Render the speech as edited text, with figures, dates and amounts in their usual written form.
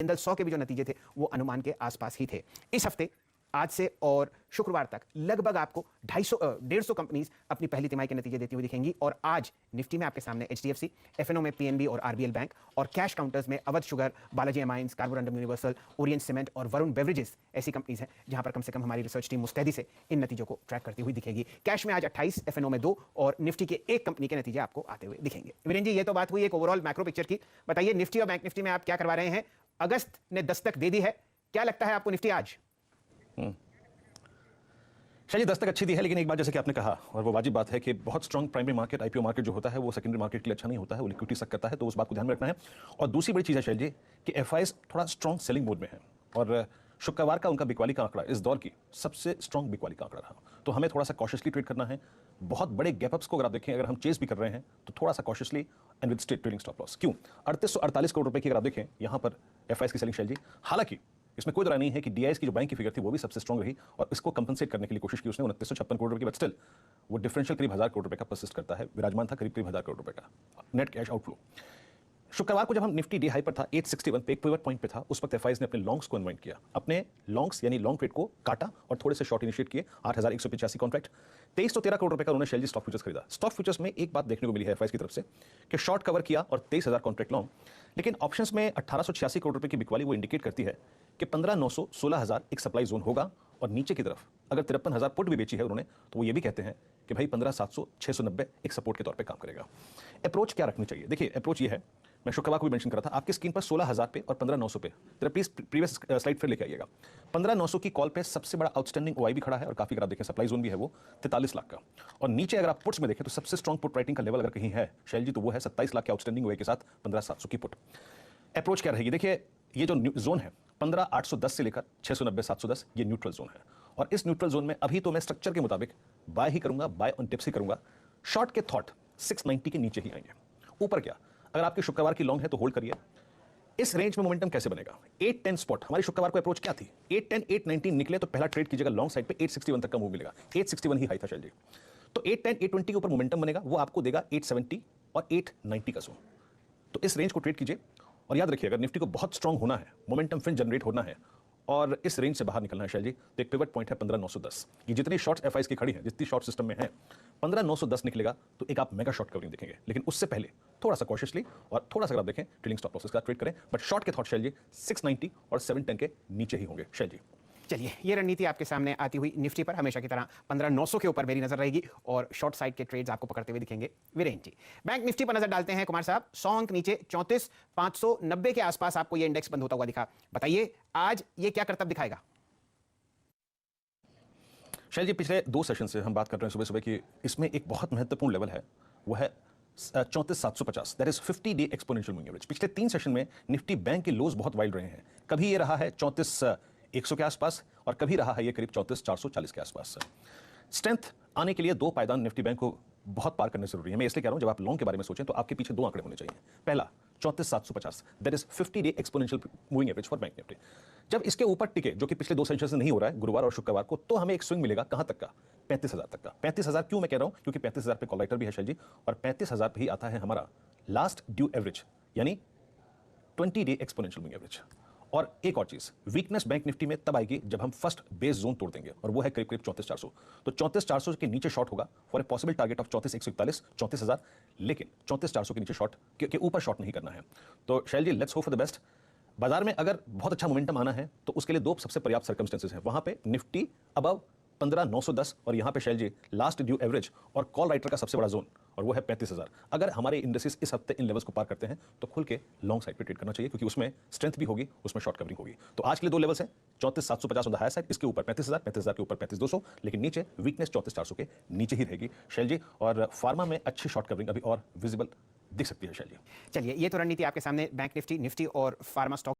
जिंदल 100 के भी जो नतीजे थे वो अनुमान के आसपास ही थे। इस हफ्ते आज से और शुक्रवार तक लगभग आपको 150 कंपनीज अपनी पहली तिमाही के नतीजे देती हुई दिखेंगी। और आज निफ्टी में आपके सामने एचडीएफसी, एफएनओ में पीएनबी और आरबीएल बैंक, और कैश काउंटर्स में Awadh sugar, Balaji amines, Carborundum universal, Orient cement और वरुण बेवरेजेस ऐसी कंपनीज हैं जहां पर कम से कम हमारी रिसर्च टीम मुस्तैदी से इन नतीजों को ट्रैक करती हुई दिखेगी। कैश में आज 28, एफएनओ में 2 और निफ्टी के एक कंपनी के नतीजे आपको आते हुए दिखेंगे। वीरेंद्र जी, ये तो बात हुई एक ओवरऑल मैक्रो पिक्चर की। बताइए निफ्टी और बैंक निफ्टी में आप क्या करवा रहे हैं? अगस्त ने दस्तक दे दी है, क्या लगता है आपको निफ्टी आज? शायद दस्तक अच्छी दी है, लेकिन एक बात जैसे कि आपने कहा और वो वाजिब बात है कि बहुत strong primary market, IPO market जो होता है वो सेकेंडरी मार्केट के लिए अच्छा नहीं होता है, वो लिक्विडिटी सक करता है, तो उस बात को ध्यान में रखना है। और दूसरी बड़ी चीज़ है शैल जी कि एफआईएस थोड़ा स्ट्रांग सेलिंग मोड में है और शुक्रवार का उनका बिकवाली का आंकड़ा इस दौर की सबसे स्ट्रांग बिकवाली का आंकड़ा रहा, तो हमें थोड़ा सा कॉशियसली ट्रेड करना है। बहुत बड़े गैपअप्स को अगर आप देखें, अगर हम चेस भी कर रहे हैं तो थोड़ा सा cautiously and with straight trailing stop loss. क्यों? 3848 करोड़ रुपए की अगर आप देखें यहाँ पर एफआईएस की सेलिंग शैल जी, हालांकि इसमें कोई दरार नहीं है कि डीआईएस की जो बैंक की फिगर थी वो भी सबसे स्ट्रांग रही और इसको कंपनसेट करने के लिए कोशिश की उसने 2956 करोड़ रुपए की, बट स्टिल वो डिफरेंशियल करीब 1000 करोड़ रुपए का परसिस्ट करता है, विराजमान था करीब 1000 करोड़ रुपए का नेट कैश आउटफ्लो। शुक्रवार को जब हम निफ्टी डे हाई पर था 861 पे, एक पिवट पॉइंट पे था, उस वक्त एफआईएस ने अपने लॉन्ग्स को अनवाइंड किया, अपने लॉन्ग्स यानी लॉन्ग ट्रेड को काटा और थोड़े से शॉर्ट इनिशिएट किए। 8185 कॉन्ट्रैक्ट, 2313 करोड़ रुपए का उन्होंने शेल स्टॉक फ्यूचर्स खरीदा। स्टॉक फ्यूचर्स में एक बात देखने को मिली है एफआईएस की तरफ से कि शॉर्ट कवर किया और 23000 कॉन्ट्रैक्ट लॉन्ग, लेकिन ऑप्शंस में 1886 करोड़ रुपए की बिकवाली वो इंडिकेट करती है कि 15900 16000 एक सप्लाई जोन होगा। और नीचे की तरफ अगर 53000 पुट भी बेची है उन्होंने, तो वो ये भी कहते हैं कि भाई 15700 690 एक सपोर्ट के तौर पे काम करेगा। अप्रोच क्या रखनी चाहिए? देखिए अप्रोच ये है, मैं शुक्रवार को भी मेंशन कर रहा था, आपकी स्क्रीन पर 16000 पे और 15900 पे, जरा प्लीज प्रीवियस स्लाइड फिर लेके आइएगा। 15900 की कॉल पे सबसे बड़ा आउटस्टैंडिंग ओआई भी खड़ा है और काफी अगर आप देखें सप्लाई जोन भी है वो 43 लाख का। और नीचे अगर आप पुट्स में देखें तो सबसे स्ट्रॉन्ग पुट राइटिंग का लेवल अगर कहीं है शैल जी तो वो है 27 लाख के आउटस्टैंडिंग ओआई के साथ 15700 की पुट। अप्रोच क्या रहेगी? देखिए ये जो जोन है 15810 से लेकर 690 710 ये न्यूट्रल जोन है और इस न्यूट्रल जोन में अभी तो मैं स्ट्रक्चर के मुताबिक बाय ही करूंगा, बाय ऑन टिप्स ही करूंगा। शॉर्ट के थॉट 690 के नीचे ही आएंगे। ऊपर क्या, अगर आपकी शुक्रवार की लॉन्ग है तो होल्ड करिए। इस रेंज में मोमेंटम कैसे बनेगा? 810 स्पॉट हमारी शुक्रवार को अप्रोच क्या थी? 810 819 निकले तो पहला ट्रेड कीजिएगा लॉन्ग साइड पे 861 तक का मूव मिलेगा। 861 ही हाई था शैल जी, तो 810 820 के ऊपर मोमेंटम बनेगा, वो आपको देगा 870 और 890 का जोन। तो इस रेंज को ट्रेड कीजिए और याद रखिए अगर निफ्टी को बहुत स्ट्रांग होना है, मोमेंटम फिर जनरेट होना है और इस रेंज से बाहर निकलना है शैल जी, तो एक पिवट पॉइंट है 15910। ये जितनी शॉर्ट्स एफआईएस की खड़ी हैं, जितनी शॉर्ट सिस्टम में है, 15910 निकलेगा तो एक आप मेगा शॉर्ट कवरिंग देखेंगे। लेकिन उससे पहले थोड़ा सा कॉशियसली और थोड़ा सा अगर आप देखें ट्रेलिंग स्टॉप लॉसेस का ट्रेड करें, बट शॉर्ट के थॉट शैल जी 690 और 710 के नीचे ही होंगे शैल जी। चलिए ये रणनीति आपके सामने आती हुई निफ्टी पर हमेशा की तरह 15900 के ऊपर मेरी नजर रहेगी और शॉर्ट साइड के ट्रेड्स आपको पकड़ते हुए दिखेंगे वीरेंद्र जी। बैंक निफ्टी पर नजर डालते हैं कुमार साहब, 100 अंक नीचे 34590 के आसपास आपको ये इंडेक्स बंद होता हुआ दिखा। बताइए आज ये क्या करतब दिखाएगा? शैल जी पिछले 2 सेशन से हम बात कर रहे हैं सुबह सुबह की, इसमें एक बहुत महत्वपूर्ण लेवल है, वो है 34750, that is 50 day exponential moving average. पिछले 3 सेशन में निफ्टी बैंक के लोज बहुत वाइल्ड रहे हैं, कभी ये रहा है 34100 के आसपास और कभी रहा है ये करीब 34440 के आसपास। स्ट्रेंथ आने के लिए 2 पायदान निफ्टी बैंक को बहुत पार करने जरूरी है। मैं इसलिए कह रहा हूं जब आप लॉन्ग के बारे में सोचें तो आपके पीछे 2 आंकड़े होने चाहिए। पहला 34750, that is 50 day exponential moving average for bank Nifty. जब इसके ऊपर टिके, जो कि पिछले 2 सेशन से नहीं हो रहा है गुरुवार और शुक्रवार को, तो हमें एक स्विंग मिलेगा कहां तक का? 35000 तक का। 35000 क्यों मैं कह रहा हूं? क्योंकि 35000 पे कॉल राइटर भी है शैल जी और 35000 पे ही आता है हमारा लास्ट ड्यू एवरेज यानी 20 डे एक्सपोनेंशियल मूविंग एवरेज। और एक और चीज, वीकनेस बैंक निफ्टी में तब आएगी जब हम फर्स्ट बेस जोन तोड़ देंगे और वो है करीब करीब 34400। तो 34400 के नीचे शॉर्ट होगा for a possible target of 34141 34000, लेकिन 34400 के नीचे शॉर्ट के ऊपर शॉर्ट नहीं करना है। तो Shail ji let's hope for the best. बाजार में अगर बहुत अच्छा मोमेंटम आना है तो उसके लिए 2 सबसे पर्याप्त सर्कमस्टेंसेस हैं, वहां पे निफ्टी अबव 15910 और यहां पे शैल जी लास्ट ड्यू एवरेज और कॉल राइटर का सबसे बड़ा जोन और वो है 35000। अगर हमारे इंडेक्सेस इस हफ्ते इन लेवल्स को पार करते हैं तो खुल के लॉन्ग साइड पे ट्रेड करना चाहिए, क्योंकि उसमें स्ट्रेंथ भी होगी, उसमें शॉर्ट कवरिंग होगी। तो आज के लिए 2 लेवल्स हैं, 34750 ऑन द हायर साइड, इसके ऊपर 35000, 35000 के ऊपर 35200, लेकिन नीचे वीकनेस 34400 के नीचे ही रहेगी शैल जी। और फार्मा में अच्छी शॉर्ट कवरिंग अभी और विजिबल दिख सकती है शैल जी। चलिए ये तो रणनीति आपके सामने बैंक निफ्टी और फार्मा स्टॉक